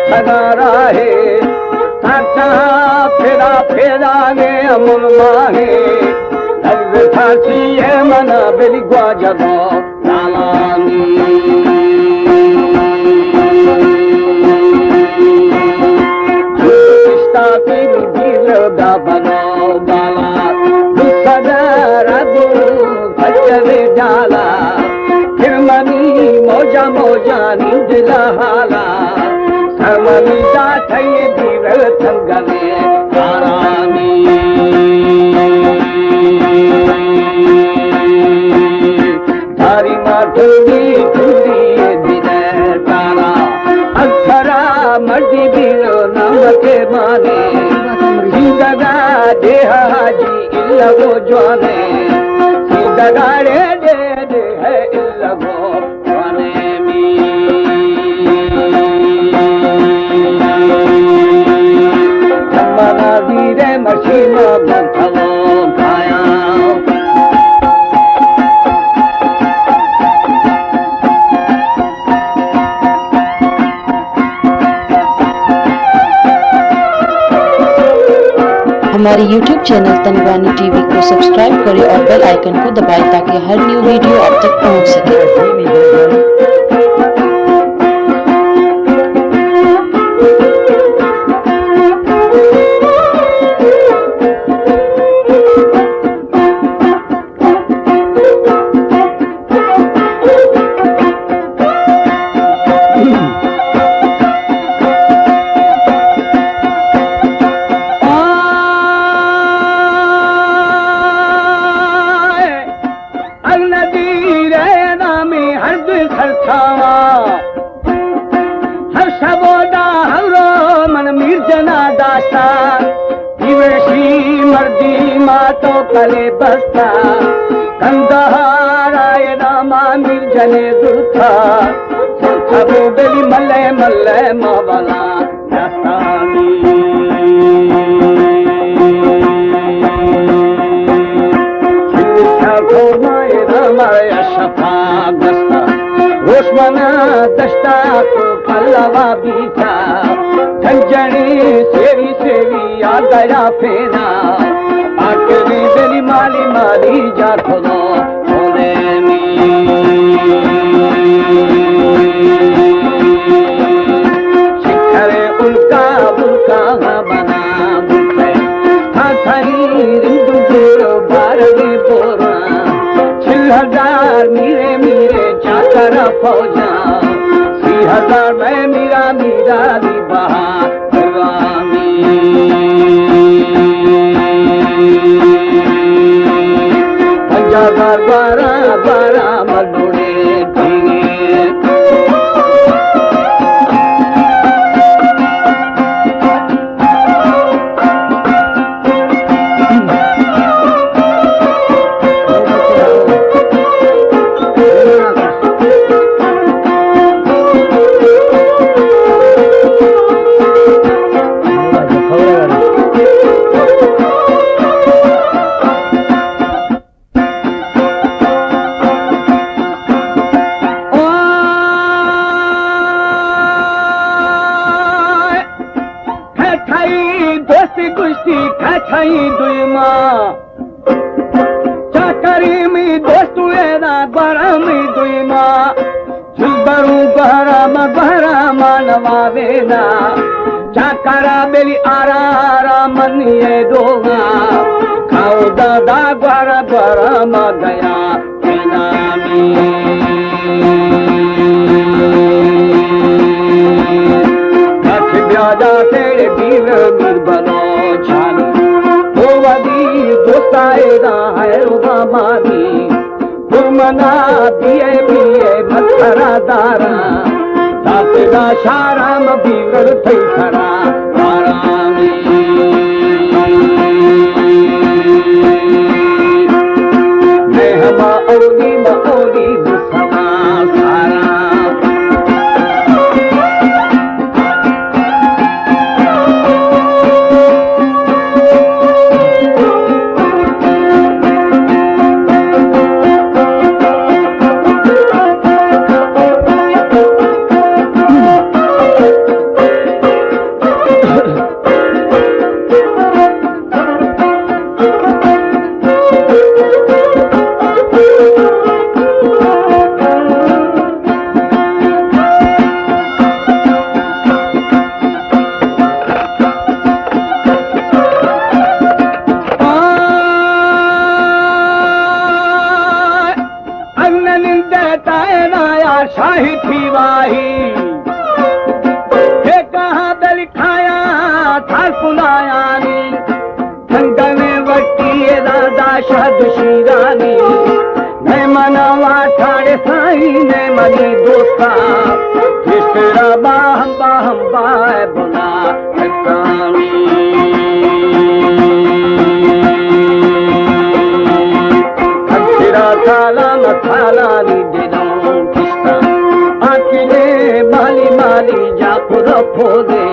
थगारा है साचा फेरा फेरा ने अमल माहे लग थासी है मना बेली ग्वाजा दो Lalani Tapi bila dah banau bala, sadar aku kacau jala, firmani moja moja ni dilahala, samani dah thay bila tanggane arami. Hari maturi turi dine tara, aksara mardi bilo namake mane, sindaga deha haji illa wo jwane, sindaga de hai illa wo jwane mi. Jamana dire mashina bantalo kaya. हमारे YouTube channel Tanwani TV को subscribe करें और bell icon को दबाएं ताकि हर new video आप तक पहुंच सके। हर सबोदा हरो मन मिर्जना दास्ता दिवसी मर्दी मातो कले बस्ता कंदहाराय नामा मिर्जने दुथा सबो बेली मल्ले मल्ले मावला दास्तानी शिक्षा को माय रामाय शफा गस्ता रोशमना दस्ता को पल्लवा बीता झंझणी सेवी सेवी आ गया फेना आखिरी बेली माली माली जा खोलो होने शिखरे उल्का उल्का बना बुखे थाथाई रिंदु जोरो बारवी बोरा 6000 मीरे मीरे जाकर फौजा 3000 में मीरा मीरा दी बहा रामी 5000 12 मलुड़े दोस्ती कुश्ती खाई दुई माँ चाकरी में दोस्तु एना बड़ा में दुई माँ जुबरू बहरा मानवा वेना चाकरा बेली आरा मनिए दोगा खाओ दादा ग्वारा ग्वारा मा गया नामी ब्याजा तेरे बीर बीर बनो छानी वो वादी दोस्ताएगा है रुबामानी तुमना दिए पिए मत्थरा दारा दातेदा शाराम बीर थई खरा आरामी मेहमा औली मौली दुसमा सारा थी वाही हे कहाँ दिल खाया था कुलाया नी संग में वटी दादा शहद शीरानी ने मनावा ठाड़े साई ने मनी दोस्ता जिसरा बाहम बाहम बाय बुला थाला मथाला नी दिलों किस्ता आखिले माली माली जापुर फोदे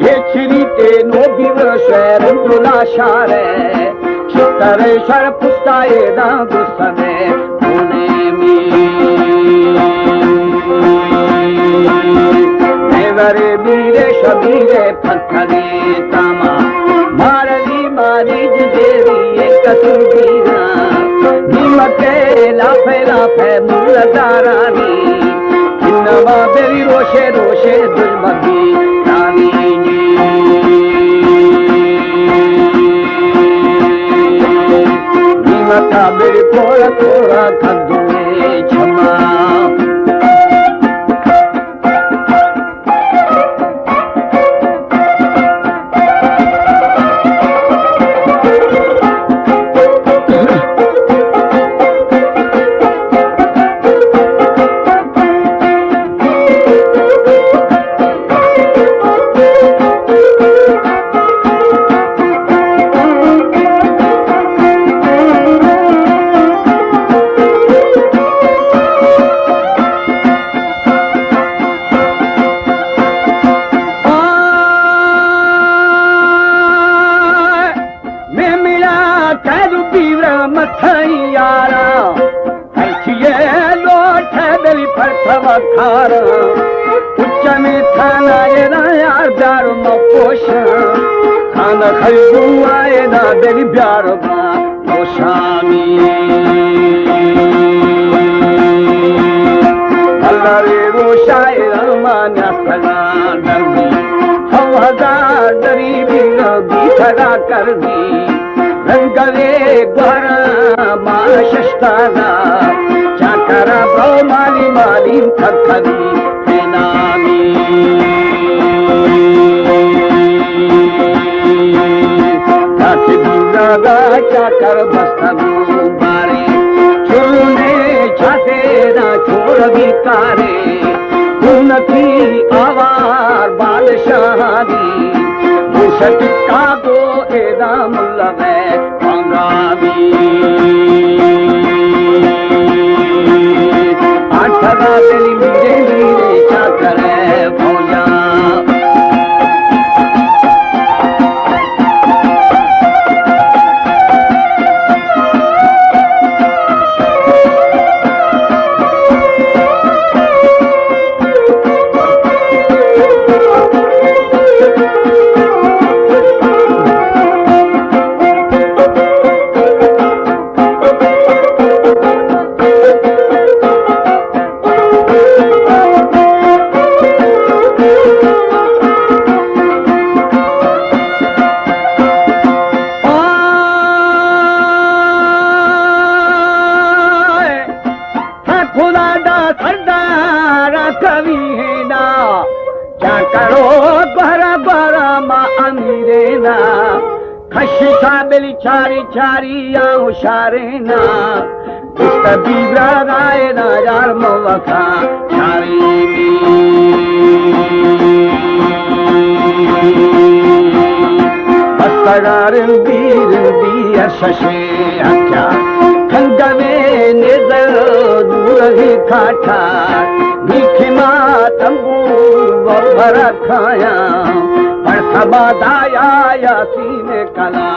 ये छिरीते नो बिवर शहर दुला शारे शितरे शर पुस्ताए दा गुस्सने होने मी नेवरे बीरे शबीरे पत्थरे तामा मारली मारी जेरी एक तुंगीना नीमके लाफे लाफे मुलदारानी किन्नवा बेरी रोशे रोशे दुर्मगी रानी नीमका बेरी थोड़ा थोड़ा खदुए क्षमा खार उच्च में थाना ये ना यार प्यार में पोष खाना खरीदू आए ना बेरी प्यार में पोशामी अल्लाह रे रोशाए रमाना सगा डरदी हवादार डरी भी नबी सगा कर दी रंगले ग्वारा माँ शस्ताना चाकरा ब्रो माली माली खखदी नामी काके दूरागा चाकर बस्तबू बारे चुने छाते ना छोड़ बिकारे उनकी आवार बादशाही मुसट कागो एदाम लगे पंगामी आठरा तेरी मेरे मेरे चाकर फौजा बेली चारी चारी हुशारेना बीबरा गाए ना यार मवखा चारी बस्तगार बीर दिया शशे आख्या खंगवे निजर दूर खाठा भीखे तंबू भरा खाया पड़खबा दाया यासीन कला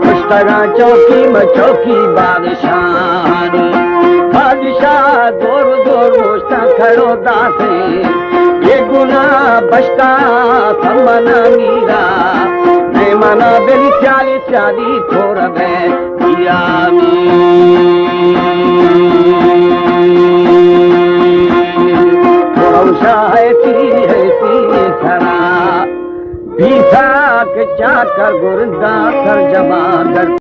पुस्तका चौकी में चौकी बादशाही बादशाह जोर जोर मुश्ता खड़ो दासे ये गुना बचता सम्मना मीरा मैं मना बेली चाली चाली थोड़ा बे चाकर गुरदा कर जमा कर